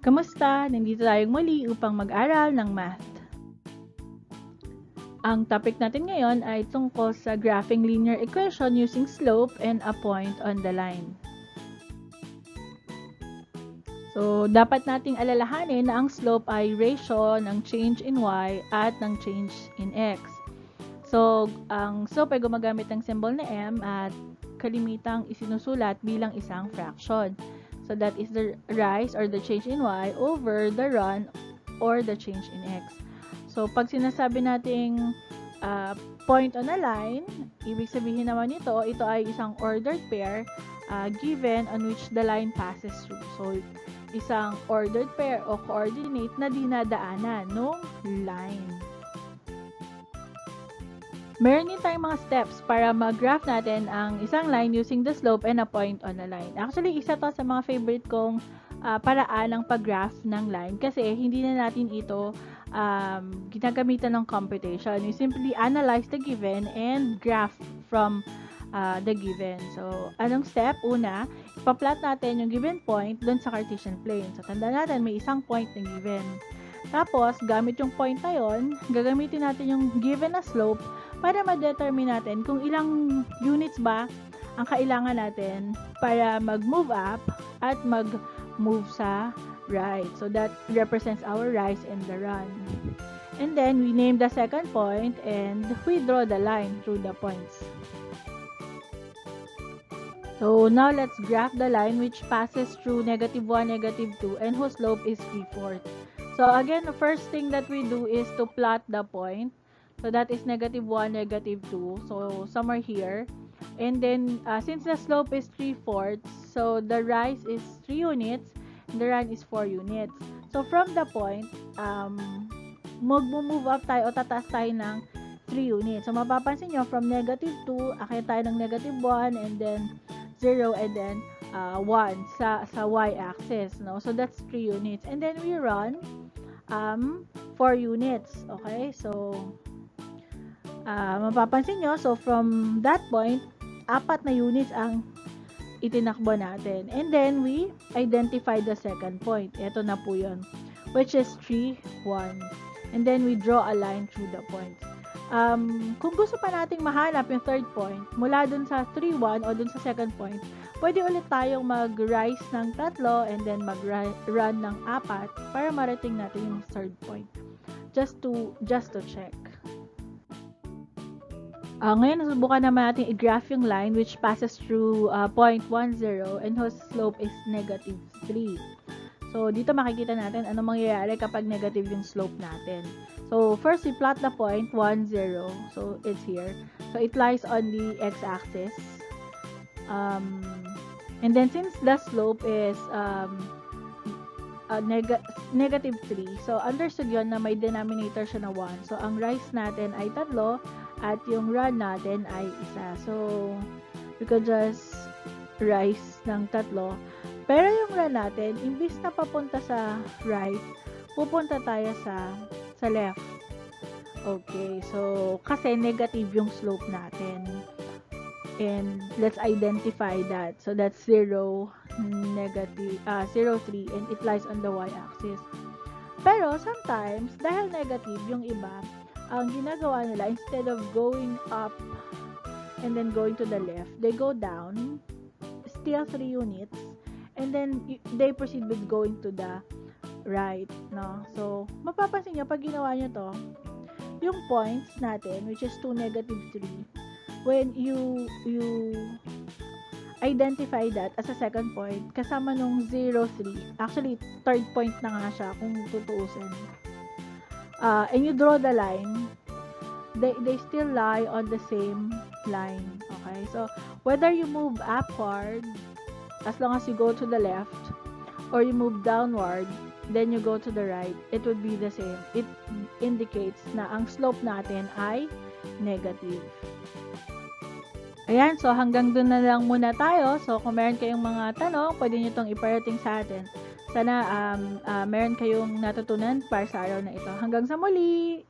Kamusta? Nandito tayong muli upang mag-aral ng math. Ang topic natin ngayon ay tungkol sa graphing linear equation using slope and a point on the line. So, dapat nating alalahanin na ang slope ay ratio ng change in y at ng change in x. So, ang slope ay gumagamit ng symbol na m at kalimitang isinusulat bilang isang fraction. So, that is the rise or the change in y over the run or the change in x. So, pag sinasabi nating point on a line, ibig sabihin naman ito ay isang ordered pair given on which the line passes through. So, isang ordered pair o coordinate na dinadaanan ng line. Meron din tayong mga steps para mag-graph natin ang isang line using the slope and a point on a line. Actually, isa to sa mga favorite kong paraan ng pag-graph ng line kasi hindi na natin ito ginagamitan ng computation. You simply analyze the given and graph from the given. So, anong step? Una, ipa-plot natin yung given point doon sa Cartesian plane. So, tandaan natin may isang point na given. Tapos, gamit yung point na yon, gagamitin natin yung given na slope para ma-determine natin kung ilang units ba ang kailangan natin para mag-move up at mag-move sa right. So, that represents our rise and the run. And then, we name the second point and we draw the line through the points. So, now let's graph the line which passes through -1, -2 and whose slope is 3/4. So, again, the first thing that we do is to plot the point. So, that is -1, -2. So, somewhere here. And then, since the slope is 3/4, so the rise is 3 units, and the run is 4 units. So, from the point, mag-move up tayo o tataas tayo ng 3 units. So, mapapansin nyo, from -2, akyat tayo ng -1, and then 0, and then 1 sa y-axis. No? So, that's 3 units. And then, we run 4 units. Okay? So, mapapansin nyo, so from that point, 4 na units ang itinakbo natin. And then, we identify the second point. Ito na po yun. Which is 3, 1. And then, we draw a line through the points. Kung gusto pa nating mahanap yung third point, mula dun sa 3, 1 o dun sa second point, pwede ulit tayong mag-rise ng 3 and then mag-run ng 4 para marating natin yung third point. Just to check. Ngayon, nasubukan naman natin i-graph yung line which passes through point 1, 0 and whose slope is -3. So, dito makikita natin ano mangyayari kapag negative yung slope natin. So, first, we plot the point 1, 0. So, it's here. So, it lies on the x-axis. And then, since the slope is -3, so, understood yun na may denominator siya na 1. So, ang rise natin ay 3 at yung run natin ay 1. So, we could just rise ng 3. Pero yung run natin, imbis na papunta sa right, pupunta tayo sa left. Okay, so, kasi negative yung slope natin. And, let's identify that. So, that's 0, negative, 0, 3, and it lies on the y-axis. Pero, sometimes, dahil negative yung iba, ang ginagawa nila, instead of going up and then going to the left, they go down, still 3 units, and then they proceed with going to the right, no? So, mapapansin nyo, pag ginawa nyo to, yung points natin, which is 2, -3, when you identify that as a second point, kasama nung 0, 3, actually, third point na nga siya, kung tutuusin. And you draw the line, they still lie on the same line, okay? So, whether you move upward, as long as you go to the left, or you move downward, then you go to the right, it would be the same. It indicates na ang slope natin ay negative. Ayan, so hanggang dun na lang muna tayo. So, kung meron kayong mga tanong, pwede nyo itong iparating sa atin. Sana meron kayong natutunan para sa araw na ito. Hanggang sa muli!